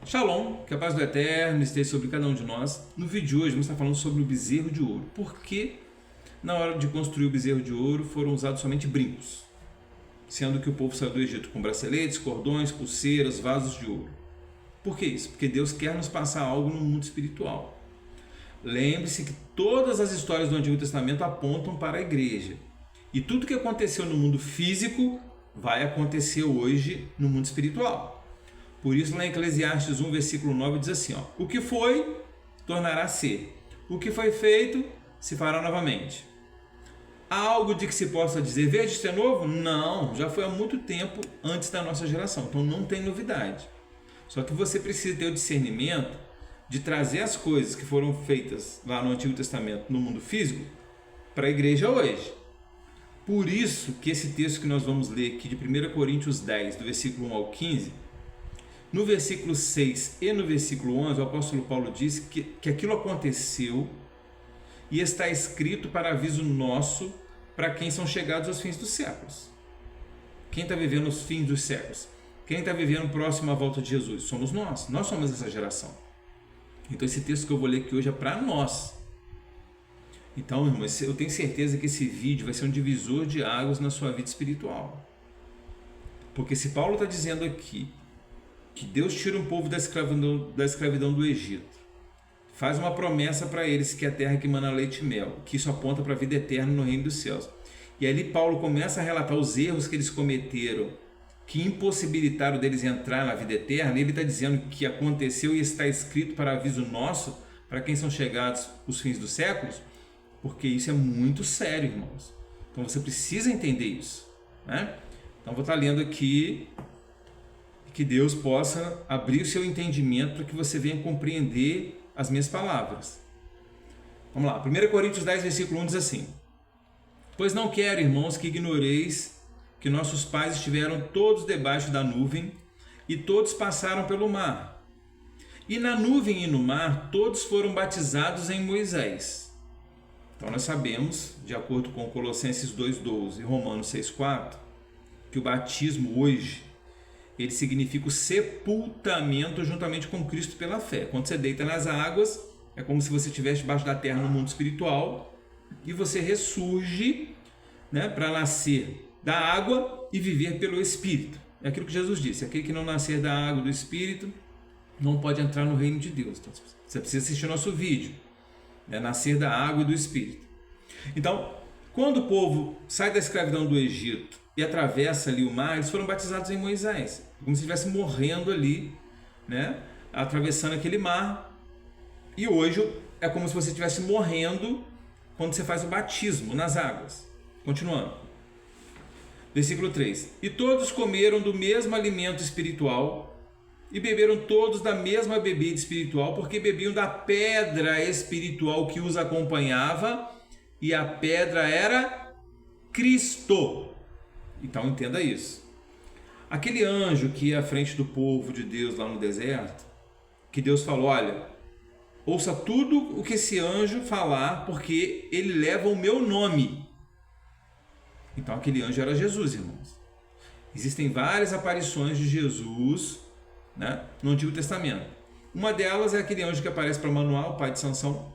Shalom, que a paz do Eterno esteja sobre cada um de nós. No vídeo de hoje vamos estar falando sobre o bezerro de ouro. Por que na hora de construir o bezerro de ouro foram usados somente brincos? Sendo que o povo saiu do Egito com braceletes, cordões, pulseiras, vasos de ouro. Por que isso? Porque Deus quer nos passar algo no mundo espiritual. Lembre-se que todas as histórias do Antigo Testamento apontam para a igreja. E tudo que aconteceu no mundo físico vai acontecer hoje no mundo espiritual. Por isso, lá em Eclesiastes 1, versículo 9, diz assim: o que foi, tornará a ser. O que foi feito, se fará novamente. Há algo de que se possa dizer, veja, isso é novo? Não, já foi há muito tempo antes da nossa geração, então não tem novidade. Só que você precisa ter o discernimento de trazer as coisas que foram feitas lá no Antigo Testamento, no mundo físico, para a igreja hoje. Por isso que esse texto que nós vamos ler aqui de 1 Coríntios 10, do versículo 1 ao 15, no versículo 6 e no versículo 11, o apóstolo Paulo diz que aquilo aconteceu e está escrito para aviso nosso para quem são chegados aos fins dos séculos. Quem está vivendo os fins dos séculos? Quem está vivendo próximo à volta de Jesus? Somos nós somos essa geração. Então esse texto que eu vou ler aqui hoje é para nós. Então, irmãos, eu tenho certeza que esse vídeo vai ser um divisor de águas na sua vida espiritual. Porque se Paulo está dizendo aqui que Deus tira um povo da escravidão do Egito, faz uma promessa para eles que é a terra que mana leite e mel, que isso aponta para a vida eterna no reino dos céus. E ali Paulo começa a relatar os erros que eles cometeram, que impossibilitaram deles entrar na vida eterna. Ele está dizendo que aconteceu e está escrito para aviso nosso, para quem são chegados os fins dos séculos, porque isso é muito sério, irmãos. Então você precisa entender isso, né? Então vou estar lendo aqui, que Deus possa abrir o seu entendimento para que você venha compreender as minhas palavras. Vamos lá, 1 Coríntios 10, versículo 1 diz assim: pois não quero, irmãos, que ignoreis que nossos pais estiveram todos debaixo da nuvem e todos passaram pelo mar. E na nuvem e no mar todos foram batizados em Moisés. Então nós sabemos, de acordo com Colossenses 2,12 e Romanos 6,4, que o batismo hoje ele significa o sepultamento juntamente com Cristo pela fé. Quando você deita nas águas, é como se você estivesse debaixo da terra no mundo espiritual e você ressurge, né, para nascer da água e viver pelo Espírito. É aquilo que Jesus disse: aquele que não nascer da água e do Espírito não pode entrar no reino de Deus. Então, você precisa assistir o nosso vídeo, né, nascer da água e do Espírito. Então, quando o povo sai da escravidão do Egito e atravessa ali o mar, eles foram batizados em Moisés, como se estivesse morrendo ali, né, atravessando aquele mar. E hoje é como se você estivesse morrendo quando você faz o batismo nas águas. Continuando, versículo 3: e todos comeram do mesmo alimento espiritual e beberam todos da mesma bebida espiritual, porque bebiam da pedra espiritual que os acompanhava, e a pedra era Cristo. Então entenda isso. Aquele anjo que ia à frente do povo de Deus lá no deserto, que Deus falou: olha, ouça tudo o que esse anjo falar, porque ele leva o meu nome. Então aquele anjo era Jesus, irmãos. Existem várias aparições de Jesus, né, no Antigo Testamento. Uma delas é aquele anjo que aparece para Manoá, o pai de Sansão,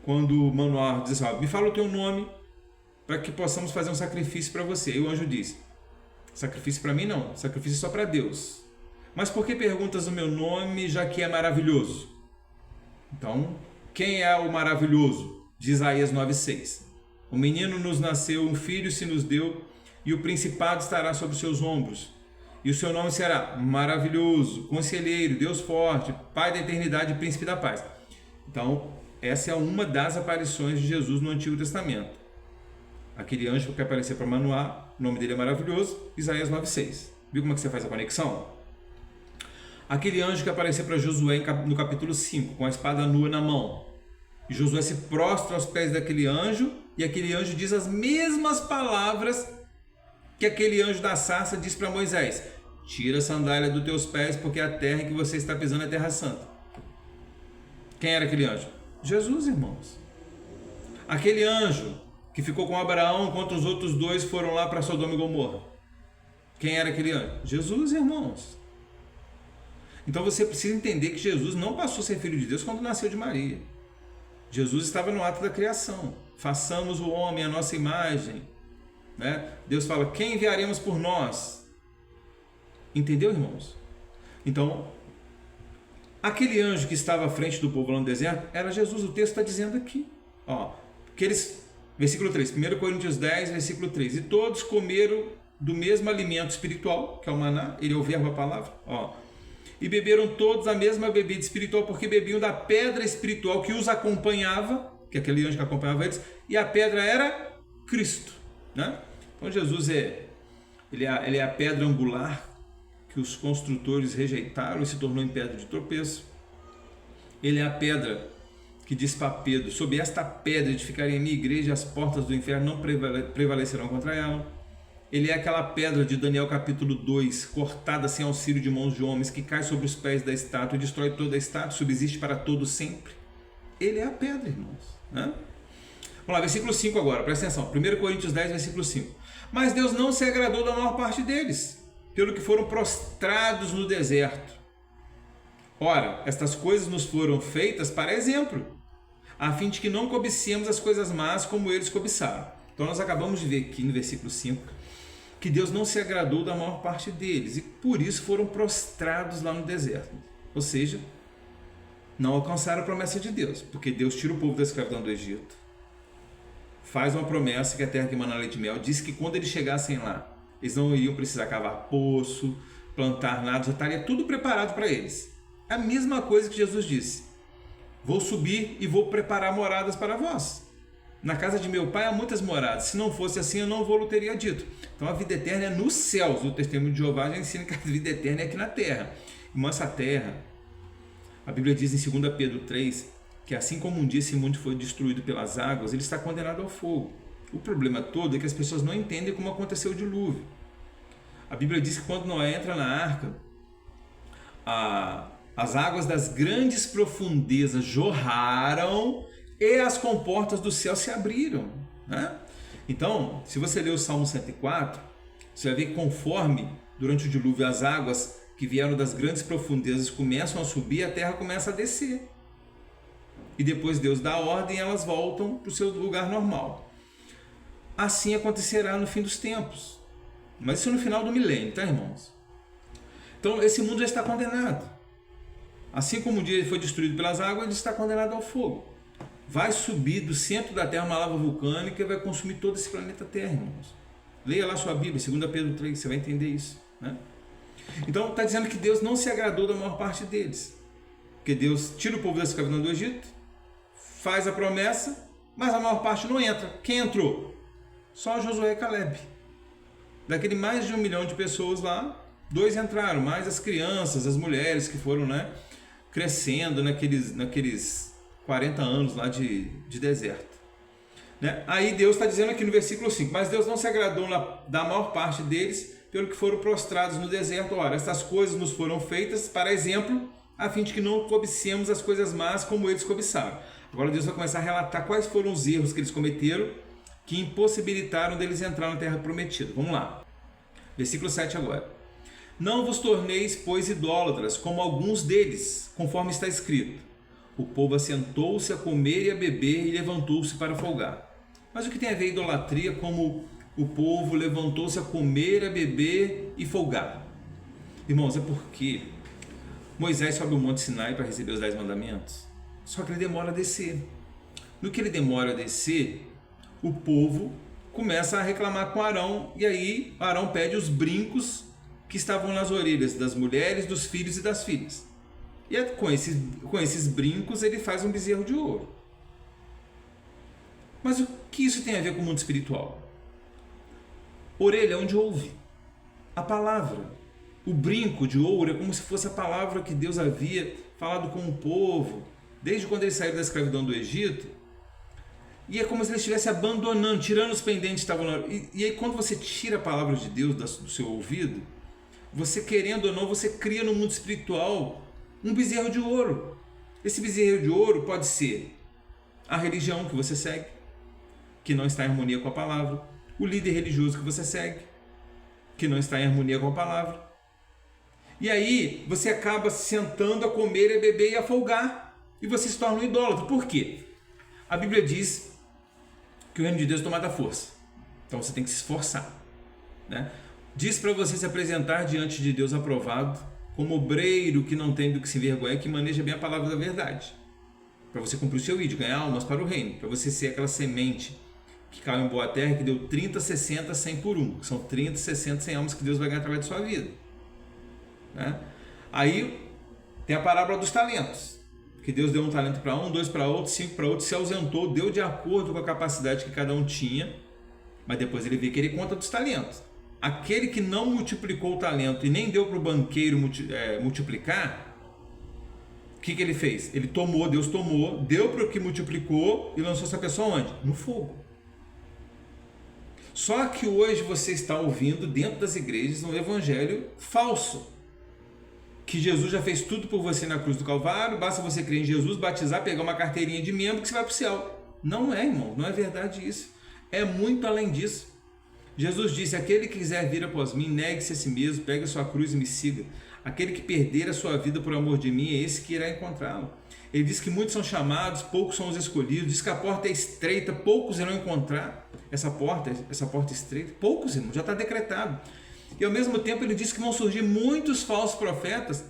quando Manoá diz assim: me fala o teu nome, para que possamos fazer um sacrifício para você. E o anjo disse: sacrifício para mim não, sacrifício só para Deus. Mas por que perguntas o meu nome, já que é maravilhoso? Então, quem é o maravilhoso? De Isaías 9,6: o menino nos nasceu, um filho se nos deu, e o principado estará sobre os seus ombros. E o seu nome será Maravilhoso, Conselheiro, Deus Forte, Pai da Eternidade e Príncipe da Paz. Então, essa é uma das aparições de Jesus no Antigo Testamento. Aquele anjo que apareceu para Manoá, o nome dele é Maravilhoso, Isaías 9,6. Viu como é que você faz a conexão? Aquele anjo que apareceu para Josué no capítulo 5, com a espada nua na mão. E Josué se prostra aos pés daquele anjo, e aquele anjo diz as mesmas palavras que aquele anjo da sarça diz para Moisés: tira a sandália dos teus pés, porque a terra em que você está pisando é terra santa. Quem era aquele anjo? Jesus, irmãos. Aquele anjo que ficou com Abraão enquanto os outros dois foram lá para Sodoma e Gomorra. Quem era aquele anjo? Jesus, irmãos. Então você precisa entender que Jesus não passou a ser filho de Deus quando nasceu de Maria. Jesus estava no ato da criação. Façamos o homem à nossa imagem. Né? Deus fala, quem enviaremos por nós? Entendeu, irmãos? Então, aquele anjo que estava à frente do povo lá no deserto era Jesus. O texto está dizendo aqui. Ó, que eles, versículo 3, 1 Coríntios 10, versículo 3. E todos comeram do mesmo alimento espiritual, que é o maná, ele é o verbo, a palavra. Ó, e beberam todos a mesma bebida espiritual, porque bebiam da pedra espiritual que os acompanhava, que é aquele anjo que acompanhava eles, e a pedra era Cristo. Né? Então Jesus ele é a pedra angular que os construtores rejeitaram e se tornou em pedra de tropeço. Ele é a pedra que diz para Pedro, sob esta pedra edificarei a minha igreja e as portas do inferno não prevalecerão contra ela. Ele é aquela pedra de Daniel capítulo 2, cortada sem auxílio de mãos de homens, que cai sobre os pés da estátua e destrói toda a estátua, subsiste para todo sempre. Ele é a pedra, irmãos. Né? Vamos lá, versículo 5 agora, presta atenção. 1 Coríntios 10, versículo 5. Mas Deus não se agradou da maior parte deles, pelo que foram prostrados no deserto. Ora, estas coisas nos foram feitas para exemplo, a fim de que não cobicemos as coisas más como eles cobiçaram. Então nós acabamos de ver aqui no versículo 5, que Deus não se agradou da maior parte deles, e por isso foram prostrados lá no deserto. Ou seja, não alcançaram a promessa de Deus, porque Deus tira o povo da escravidão do Egito, faz uma promessa que é a terra que emana leite e mel, disse que quando eles chegassem lá, eles não iriam precisar cavar poço, plantar nada, já estaria tudo preparado para eles. A mesma coisa que Jesus disse, vou subir e vou preparar moradas para vós. Na casa de meu pai há muitas moradas, se não fosse assim eu não vou teria dito. Então a vida eterna é nos céus, o testemunho de Jeová já ensina que a vida eterna é aqui na terra. Irmã, essa terra, a Bíblia diz em 2 Pedro 3, que assim como um dia esse mundo foi destruído pelas águas, ele está condenado ao fogo. O problema todo é que as pessoas não entendem como aconteceu o dilúvio. A Bíblia diz que quando Noé entra na arca, as águas das grandes profundezas jorraram e as comportas do céu se abriram. Né? Então, se você ler o Salmo 104, você vai ver que conforme durante o dilúvio as águas que vieram das grandes profundezas começam a subir, a terra começa a descer. E depois Deus dá a ordem e elas voltam para o seu lugar normal. Assim acontecerá no fim dos tempos. Mas isso no final do milênio, tá, irmãos? Então esse mundo já está condenado. Assim como um dia ele foi destruído pelas águas, ele está condenado ao fogo. Vai subir do centro da Terra uma lava vulcânica e vai consumir todo esse planeta Terra, irmãos. Leia lá sua Bíblia, 2 Pedro 3, você vai entender isso. Né? Então está dizendo que Deus não se agradou da maior parte deles. Porque Deus tira o povo da escravidão do Egito, faz a promessa, mas a maior parte não entra. Quem entrou? Só Josué e Caleb. Daquele mais de 1 milhão de pessoas lá, 2 entraram, mais as crianças, as mulheres que foram, né, crescendo naqueles 40 anos lá de deserto. Né? Aí Deus está dizendo aqui no versículo 5, mas Deus não se agradou da maior parte deles, pelo que foram prostrados no deserto. Ora, estas coisas nos foram feitas para exemplo, a fim de que não cobicemos as coisas más como eles cobiçaram. Agora Deus vai começar a relatar quais foram os erros que eles cometeram, que impossibilitaram deles entrar na terra prometida. Vamos lá. Versículo 7 agora. Não vos torneis, pois, idólatras, como alguns deles, conforme está escrito. O povo assentou-se a comer e a beber e levantou-se para folgar. Mas o que tem a ver idolatria como o povo levantou-se a comer, a beber e folgar? Irmãos, é porque Moisés sobe o Monte Sinai para receber os 10 mandamentos, só que ele demora a descer. No que ele demora a descer, o povo começa a reclamar com Arão, e aí Arão pede os brincos que estavam nas orelhas das mulheres, dos filhos e das filhas. E com esses brincos ele faz um bezerro de ouro. Mas o que isso tem a ver com o mundo espiritual? Orelha é onde ouve a palavra. O brinco de ouro é como se fosse a palavra que Deus havia falado com o povo desde quando eles saíram da escravidão do Egito. E é como se eles estivessem abandonando, tirando os pendentes que estavam lá. E aí quando você tira a palavra de Deus do seu ouvido, você, querendo ou não, você cria no mundo espiritual um bezerro de ouro. Esse bezerro de ouro pode ser a religião que você segue, que não está em harmonia com a palavra, o líder religioso que você segue, que não está em harmonia com a palavra. E aí você acaba sentando a comer, a beber e a folgar. E você se torna um idólatra. Por quê? A Bíblia diz que o reino de Deus é tomado à força. Então você tem que se esforçar, né? Diz para você se apresentar diante de Deus aprovado, como obreiro que não tem do que se envergonhar, que maneja bem a palavra da verdade. Para você cumprir o seu ídolo, ganhar almas para o reino. Para você ser aquela semente que caiu em boa terra, que deu 30, 60, 100 por um. São 30, 60, 100 almas que Deus vai ganhar através da sua vida, né? Aí tem a parábola dos talentos. Que Deus deu um talento para um, 2 para outro, 5 para outro, se ausentou, deu de acordo com a capacidade que cada um tinha, mas depois ele veio querer conta dos talentos. Aquele que não multiplicou o talento e nem deu para o banqueiro multiplicar, o que ele fez? Ele tomou, Deus tomou, deu para o que multiplicou e lançou essa pessoa onde? No fogo. Só que hoje você está ouvindo dentro das igrejas um evangelho falso. Que Jesus já fez tudo por você na cruz do Calvário, basta você crer em Jesus, batizar, pegar uma carteirinha de membro que você vai para o céu. Não é, irmão, não é verdade isso. É muito além disso. Jesus disse, aquele que quiser vir após mim, negue-se a si mesmo, pegue a sua cruz e me siga. Aquele que perder a sua vida por amor de mim, é esse que irá encontrá-lo. Ele diz que muitos são chamados, poucos são os escolhidos, diz que a porta é estreita, poucos irão encontrar essa porta estreita. Poucos, irmão, já está decretado. E ao mesmo tempo ele diz que vão surgir muitos falsos profetas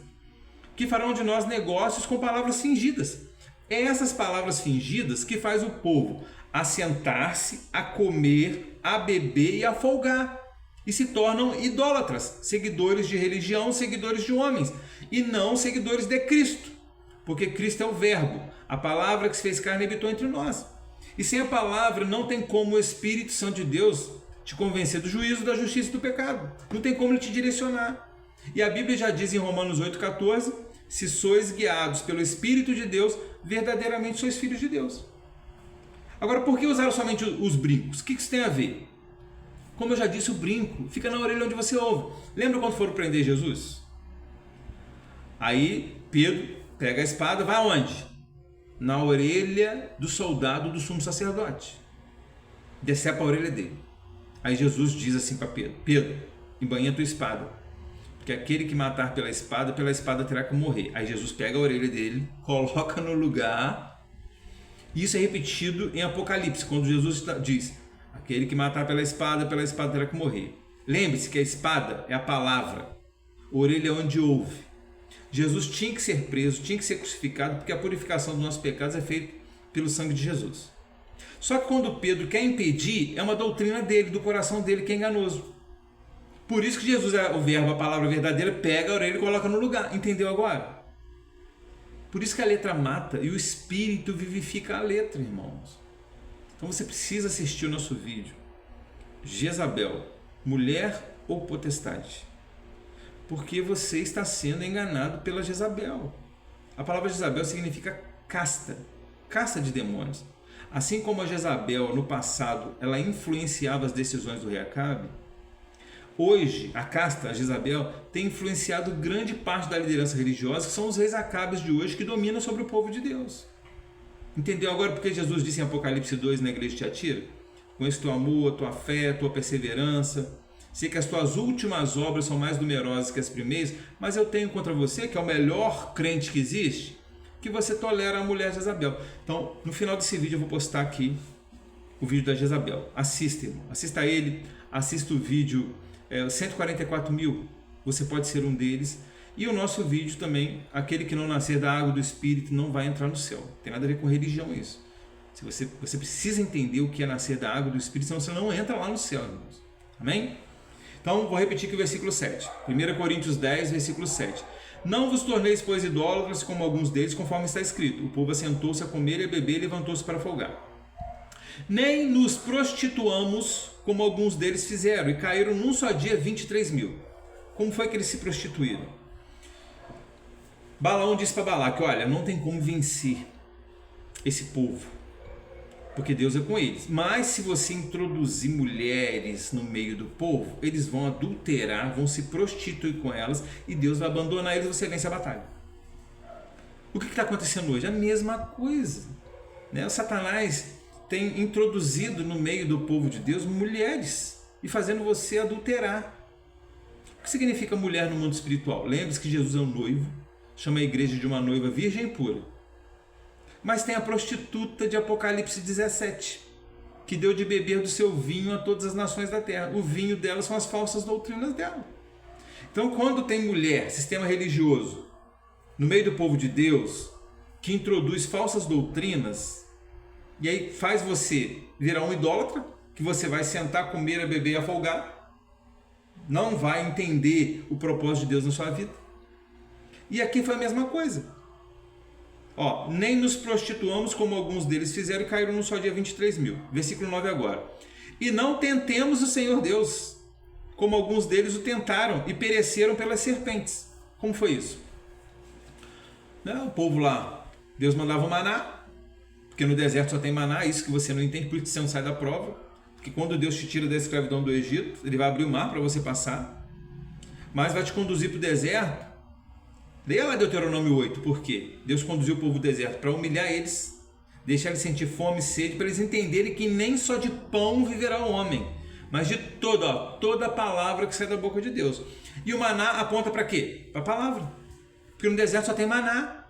que farão de nós negócios com palavras fingidas. É essas palavras fingidas que faz o povo assentar-se, a comer, a beber e a folgar. E se tornam idólatras, seguidores de religião, seguidores de homens, e não seguidores de Cristo. Porque Cristo é o verbo, a palavra que se fez carne e habitou entre nós. E sem a palavra não tem como o Espírito Santo de Deus te convencer do juízo, da justiça e do pecado. Não tem como ele te direcionar. E a Bíblia já diz em Romanos 8,14, se sois guiados pelo Espírito de Deus, verdadeiramente sois filhos de Deus. Agora, por que usaram somente os brincos? O que isso tem a ver? Como eu já disse, o brinco fica na orelha onde você ouve. Lembra quando foram prender Jesus? Aí Pedro pega a espada, vai aonde? Na orelha do soldado do sumo sacerdote. Decepa a orelha dele. Aí Jesus diz assim para Pedro, Pedro, embainha a tua espada, porque aquele que matar pela espada terá que morrer. Aí Jesus pega a orelha dele, coloca no lugar. Isso é repetido em Apocalipse, quando Jesus diz, aquele que matar pela espada terá que morrer. Lembre-se que a espada é a palavra, a orelha é onde ouve. Jesus tinha que ser preso, tinha que ser crucificado, porque a purificação dos nossos pecados é feita pelo sangue de Jesus. Só que quando Pedro quer impedir, é uma doutrina dele, do coração dele, que é enganoso. Por isso que Jesus, o verbo, a palavra verdadeira, pega a orelha e coloca no lugar. Entendeu agora? Por isso que a letra mata e o Espírito vivifica a letra, irmãos. Então você precisa assistir o nosso vídeo. Jezabel, mulher ou potestade? Porque você está sendo enganado pela Jezabel. A palavra Jezabel significa casta, casta de demônios. Assim como a Jezabel, no passado, ela influenciava as decisões do rei Acabe, hoje, a casta, a Jezabel, tem influenciado grande parte da liderança religiosa, que são os reis Acabes de hoje, que dominam sobre o povo de Deus. Entendeu agora porque Jesus disse em Apocalipse 2 na igreja de Tiatira? Conheço teu amor, tua fé, tua perseverança. Sei que as tuas últimas obras são mais numerosas que as primeiras, mas eu tenho contra você, que é o melhor crente que existe, que você tolera a mulher Jezabel. Então, no final desse vídeo eu vou postar aqui o vídeo da Jezabel. Assista, irmão. Assista ele, assista o vídeo 144 mil, você pode ser um deles. E o nosso vídeo também, aquele que não nascer da água do Espírito não vai entrar no céu. Tem nada a ver com religião isso. Se você precisa entender o que é nascer da água do Espírito, senão você não entra lá no céu, irmãos. Amém? Então, vou repetir aqui o versículo 7. 1 Coríntios 10, versículo 7. Não vos torneis, pois, idólatras, como alguns deles, conforme está escrito. O povo assentou-se a comer e a beber e levantou-se para folgar. Nem nos prostituamos, como alguns deles fizeram, e caíram num só dia 23 mil. Como foi que eles se prostituíram? Balaão disse para Balaque, olha, não tem como vencer esse povo, porque Deus é com eles. Mas se você introduzir mulheres no meio do povo, eles vão adulterar, vão se prostituir com elas, e Deus vai abandonar eles e você vence a batalha. O que está acontecendo hoje? A mesma coisa, né? O Satanás tem introduzido no meio do povo de Deus mulheres e fazendo você adulterar. que significa mulher no mundo espiritual? Lembre-se que Jesus é um noivo, chama a igreja de uma noiva virgem e pura. Mas tem a prostituta de Apocalipse 17, que deu de beber do seu vinho a todas as nações da terra. O vinho dela são as falsas doutrinas dela. Então, quando tem mulher, sistema religioso, no meio do povo de Deus, que introduz falsas doutrinas, e aí faz você virar um idólatra, que você vai sentar, comer, beber e afolgar, não vai entender o propósito de Deus na sua vida. E aqui foi a mesma coisa. Nem nos prostituamos como alguns deles fizeram e caíram no só dia 23.000. Versículo 9 agora. E não tentemos o Senhor Deus, como alguns deles o tentaram e pereceram pelas serpentes. Como foi isso? O povo lá, Deus mandava o maná, porque no deserto só tem maná, isso que você não entende, por isso que você não sai da prova. Porque quando Deus te tira da escravidão do Egito, Ele vai abrir o mar para você passar, mas vai te conduzir para o deserto. Leia lá Deuteronômio 8, por quê? Deus conduziu o povo ao deserto para humilhar eles, deixar eles sentir fome e sede, para eles entenderem que nem só de pão viverá o homem, mas de toda a palavra que sai da boca de Deus. E o maná aponta para quê? Para a palavra. Porque no deserto só tem maná,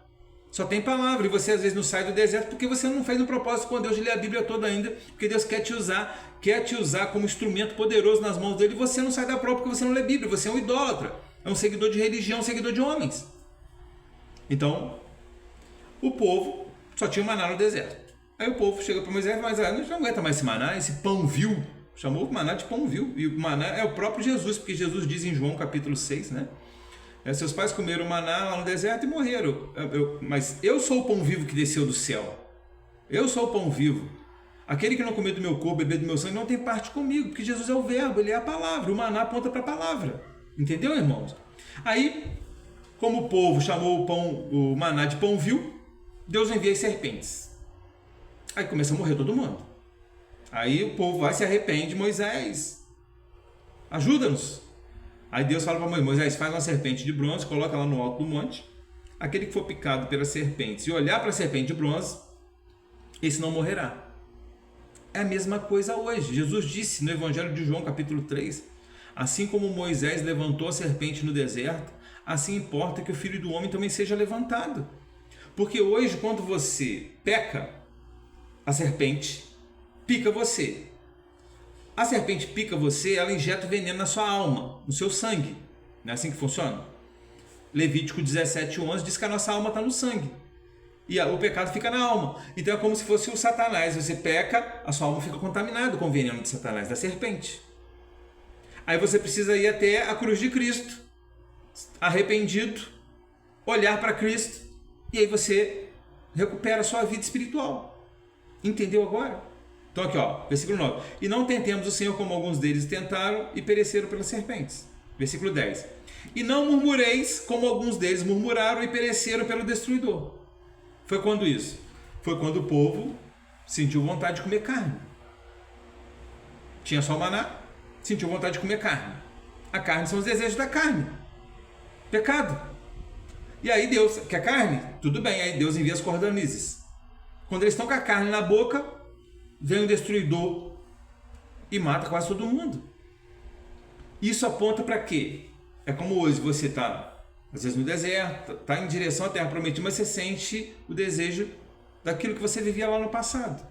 só tem palavra, e você às vezes não sai do deserto porque você não fez um propósito com Deus de ler a Bíblia toda ainda, porque Deus quer te usar como instrumento poderoso nas mãos dele, e você não sai da prova porque você não lê Bíblia, você é um idólatra, é um seguidor de religião, um seguidor de homens. Então, o povo só tinha maná no deserto. Aí o povo chega para Moisés e fala, mas a gente não aguenta mais esse maná, esse pão vil. Chamou o maná de pão vil. E o maná é o próprio Jesus, porque Jesus diz em João capítulo 6, né? Seus pais comeram maná lá no deserto e morreram. Mas eu sou o pão vivo que desceu do céu. Eu sou o pão vivo. Aquele que não comer do meu corpo, beber do meu sangue, não tem parte comigo, porque Jesus é o verbo, ele é a palavra. O maná aponta para a palavra. Entendeu, irmãos? Aí, como o povo chamou o maná de pão vil, Deus envia as serpentes. Aí começa a morrer todo mundo. Aí o povo vai, se arrepende, Moisés, ajuda-nos. Aí Deus fala para Moisés, faz uma serpente de bronze, coloca lá no alto do monte. Aquele que for picado pelas serpentes e olhar para a serpente de bronze, esse não morrerá. É a mesma coisa hoje. Jesus disse no Evangelho de João capítulo 3, assim como Moisés levantou a serpente no deserto, assim importa que o Filho do Homem também seja levantado. Porque hoje, quando você peca, a serpente pica você. A serpente pica você, ela injeta veneno na sua alma, no seu sangue. Não é assim que funciona? Levítico 17:11 diz que a nossa alma está no sangue. E o pecado fica na alma. Então é como se fosse o Satanás. Você peca, a sua alma fica contaminada com o veneno de Satanás, da serpente. Aí você precisa ir até a cruz de Cristo, arrependido, olhar para Cristo, e aí você recupera a sua vida espiritual. Entendeu agora? Então aqui, versículo 9. E não tentemos o Senhor como alguns deles tentaram e pereceram pelas serpentes. Versículo 10. E não murmureis como alguns deles murmuraram e pereceram pelo destruidor. Foi quando isso? Foi quando o povo sentiu vontade de comer carne. Tinha só maná, sentiu vontade de comer carne. A carne são os desejos da carne. Pecado. E aí Deus quer carne? Tudo bem, aí Deus envia as cordonizes. Quando eles estão com a carne na boca, vem o destruidor e mata quase todo mundo. Isso aponta para quê? É como hoje você está, às vezes no deserto, está em direção à terra prometida, mas você sente o desejo daquilo que você vivia lá no passado.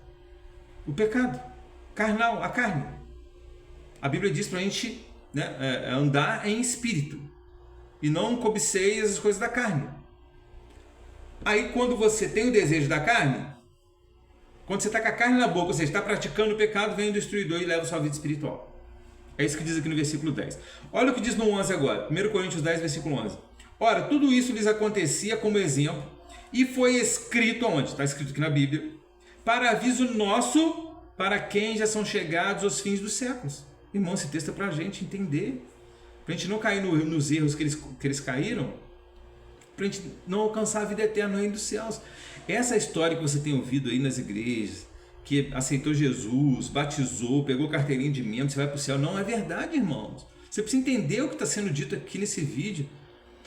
O pecado carnal, a carne. A Bíblia diz para a gente andar em espírito e não cobiceis as coisas da carne. Aí quando você tem o desejo da carne, quando você está com a carne na boca, ou seja, está praticando o pecado, vem o destruidor e leva a sua vida espiritual. É isso que diz aqui no versículo 10. Olha o que diz no 11 agora, 1 Coríntios 10, versículo 11. Ora, tudo isso lhes acontecia como exemplo, e foi escrito aonde? Está escrito aqui na Bíblia, para aviso nosso, para quem já são chegados os fins dos séculos. Irmão, esse texto é para a gente entender, para a gente não cair nos erros que eles caíram, para a gente não alcançar a vida eterna no reino dos céus. Essa história que você tem ouvido aí nas igrejas, que aceitou Jesus, batizou, pegou carteirinha de membro, você vai para o céu, não é verdade, irmãos. Você precisa entender o que está sendo dito aqui nesse vídeo.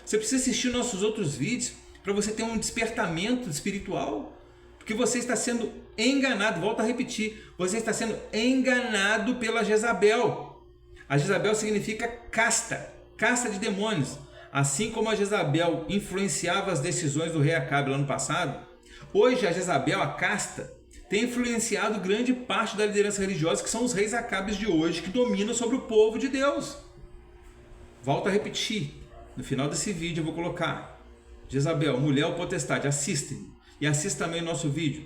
Você precisa assistir nossos outros vídeos para você ter um despertamento espiritual, porque você está sendo enganado, volto a repetir, você está sendo enganado pela Jezabel. A Jezabel significa casta, casta de demônios. Assim como a Jezabel influenciava as decisões do rei Acabe lá no passado, hoje a Jezabel, a casta, tem influenciado grande parte da liderança religiosa, que são os reis Acabes de hoje, que dominam sobre o povo de Deus. Volto a repetir, no final desse vídeo eu vou colocar Jezabel, mulher ou potestade, assistem. E assista também o nosso vídeo,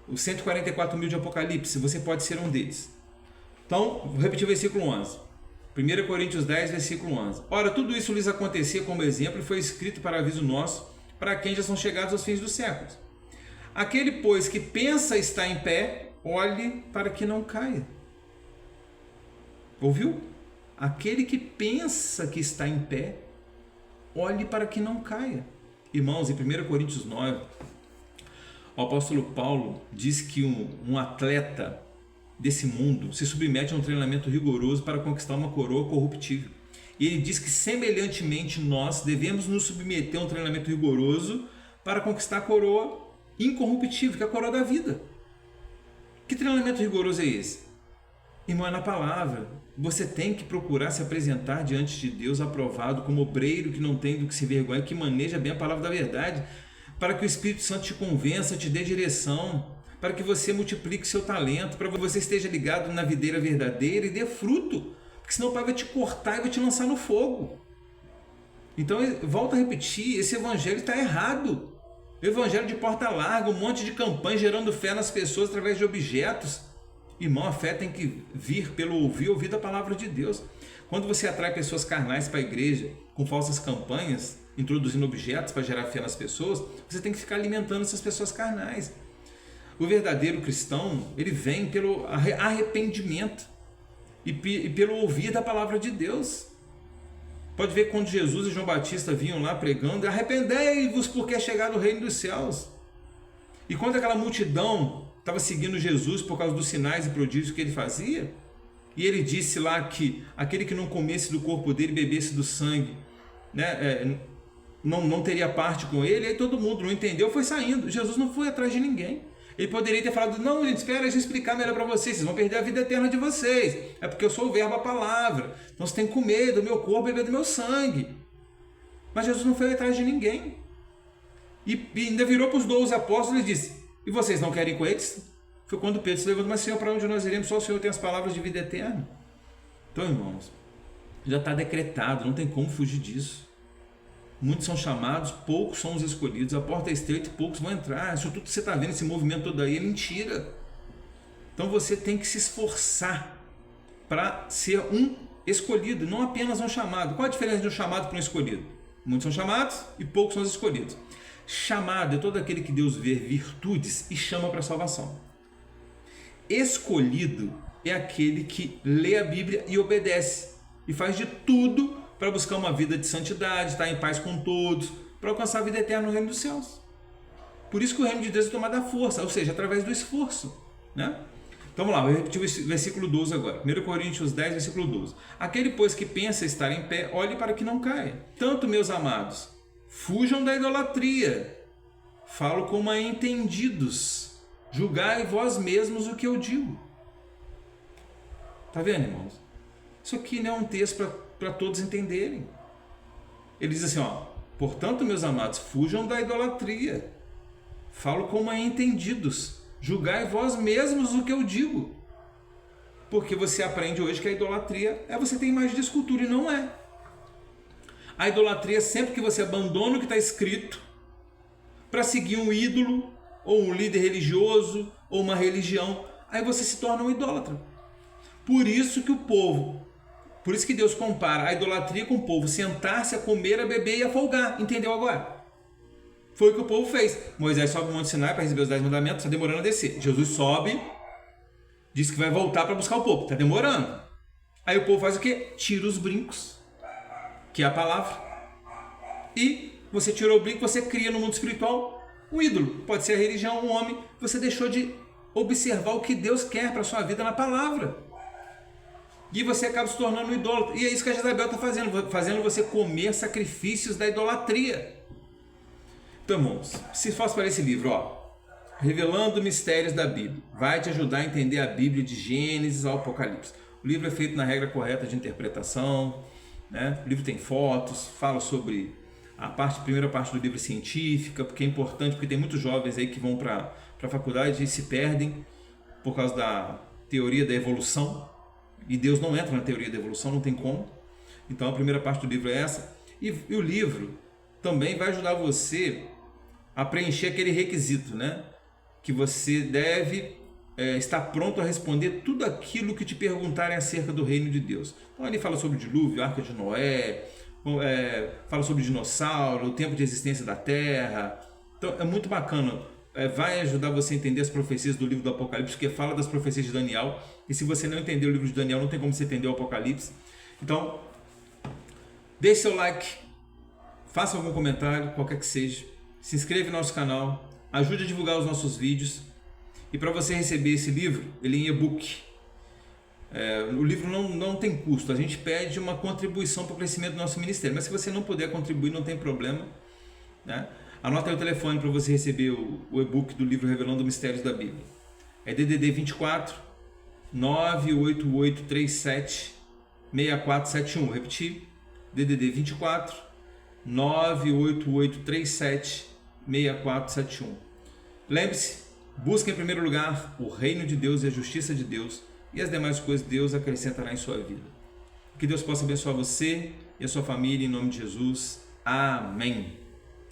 os 144.000 de Apocalipse, você pode ser um deles. Então, vou repetir o versículo 11. 1 Coríntios 10, versículo 11. Ora, tudo isso lhes acontecia como exemplo e foi escrito para aviso nosso, para quem já são chegados aos fins dos séculos. Aquele, pois, que pensa estar em pé, olhe para que não caia. Ouviu? Aquele que pensa que está em pé, olhe para que não caia. Irmãos, em 1 Coríntios 9, o apóstolo Paulo diz que um atleta desse mundo se submete a um treinamento rigoroso para conquistar uma coroa corruptível. E ele diz que, semelhantemente, nós devemos nos submeter a um treinamento rigoroso para conquistar a coroa incorruptível, que é a coroa da vida. Que treinamento rigoroso é esse? Irmão, é na palavra. Você tem que procurar se apresentar diante de Deus aprovado como obreiro que não tem do que se vergonhar, que maneja bem a palavra da verdade, para que o Espírito Santo te convença, te dê direção, para que você multiplique seu talento, para que você esteja ligado na videira verdadeira e dê fruto, porque senão o Pai vai te cortar e vai te lançar no fogo. Então, volto a repetir, esse evangelho está errado. O evangelho de porta larga, um monte de campanha gerando fé nas pessoas através de objetos. Irmão, a fé tem que vir pelo ouvir da palavra de Deus. Quando você atrai pessoas carnais para a igreja com falsas campanhas, introduzindo objetos para gerar fé nas pessoas, você tem que ficar alimentando essas pessoas carnais. O verdadeiro cristão, ele vem pelo arrependimento e pelo ouvir da palavra de Deus. Pode ver quando Jesus e João Batista vinham lá pregando: arrependei-vos porque é chegado o reino dos céus. E quando aquela multidão estava seguindo Jesus por causa dos sinais e prodígios que ele fazia, e ele disse lá que aquele que não comesse do corpo dele, bebesse do sangue, né, não teria parte com ele, aí todo mundo não entendeu, foi saindo. Jesus não foi atrás de ninguém. Ele poderia ter falado: não, gente, espera, deixa eu explicar melhor para vocês, vocês vão perder a vida eterna de vocês, é porque eu sou o verbo, a palavra, então você tem que comer do meu corpo e beber do meu sangue. Mas Jesus não foi atrás de ninguém, e ainda virou para os 12 apóstolos e disse: e vocês não querem ir com eles? Foi quando Pedro se levantou: mas Senhor, para onde nós iremos? Só o Senhor tem as palavras de vida eterna. Então, irmãos, já está decretado, não tem como fugir disso. Muitos são chamados, poucos são os escolhidos. A porta é estreita e poucos vão entrar. Isso tudo que você está vendo, esse movimento todo aí, é mentira. Então você tem que se esforçar para ser um escolhido, não apenas um chamado. Qual a diferença de um chamado para um escolhido? Muitos são chamados e poucos são os escolhidos. Chamado é todo aquele que Deus vê virtudes e chama para a salvação. Escolhido é aquele que lê a Bíblia e obedece e faz de tudo para buscar uma vida de santidade, estar em paz com todos, para alcançar a vida eterna no reino dos céus. Por isso que o reino de Deus é tomado à força, ou seja, através do esforço, né? Então vamos lá, vou repetir o versículo 12 agora. 1 Coríntios 10, versículo 12. Aquele, pois, que pensa estar em pé, olhe para que não caia. Tanto, meus amados, fujam da idolatria. Falo como a entendidos. Julgai vós mesmos o que eu digo. Tá vendo, irmãos? Isso aqui não é um texto para todos entenderem. Ele diz assim, ó: portanto, meus amados, fujam da idolatria. Falo como a entendidos. Julgai vós mesmos o que eu digo. Porque você aprende hoje que a idolatria é você ter imagem de escultura, e não é. A idolatria é sempre que você abandona o que está escrito para seguir um ídolo, ou um líder religioso, ou uma religião. Aí você se torna um idólatra. Por isso que Deus compara a idolatria com o povo sentar-se a comer, a beber e a folgar. Entendeu agora? Foi o que o povo fez. Moisés sobe o Monte Sinai para receber os 10 mandamentos, está demorando a descer. Jesus sobe, diz que vai voltar para buscar o povo, está demorando. Aí o povo faz o quê? Tira os brincos, que é a palavra. E você tirou o brinco, você cria no mundo espiritual um ídolo. Pode ser a religião, um homem. Você deixou de observar o que Deus quer para a sua vida na palavra. E você acaba se tornando um idólatra. E é isso que a Jezabel está fazendo você comer sacrifícios da idolatria. Então, irmãos, se fosse para esse livro, ó, Revelando Mistérios da Bíblia, vai te ajudar a entender a Bíblia de Gênesis ao Apocalipse. O livro é feito na regra correta de interpretação, né? O livro tem fotos, fala sobre primeira parte do livro científica, porque é importante, porque tem muitos jovens aí que vão para a faculdade e se perdem por causa da teoria da evolução, e Deus não entra na teoria da evolução, não tem como. Então a primeira parte do livro é essa, e o livro também vai ajudar você a preencher aquele requisito, né? Que você deve estar pronto a responder tudo aquilo que te perguntarem acerca do reino de Deus. Então ele fala sobre o dilúvio, a arca de Noé, fala sobre dinossauro, o tempo de existência da Terra. Então é muito bacana, vai ajudar você a entender as profecias do livro do Apocalipse, porque fala das profecias de Daniel, e se você não entender o livro de Daniel, não tem como você entender o Apocalipse. Então, deixe seu like, faça algum comentário, qualquer que seja, se inscreva no nosso canal, ajude a divulgar os nossos vídeos, e para você receber esse livro, ele é em e-book. O livro não tem custo, a gente pede uma contribuição para o crescimento do nosso ministério, mas se você não puder contribuir, não tem problema, né? Anota aí o telefone para você receber o e-book do livro Revelando Mistérios da Bíblia. É DDD 24 98837 6471. Repetir, DDD 24 98837 6471. Lembre-se, busque em primeiro lugar o reino de Deus e a justiça de Deus, e as demais coisas Deus acrescentará em sua vida. Que Deus possa abençoar você e a sua família em nome de Jesus. Amém.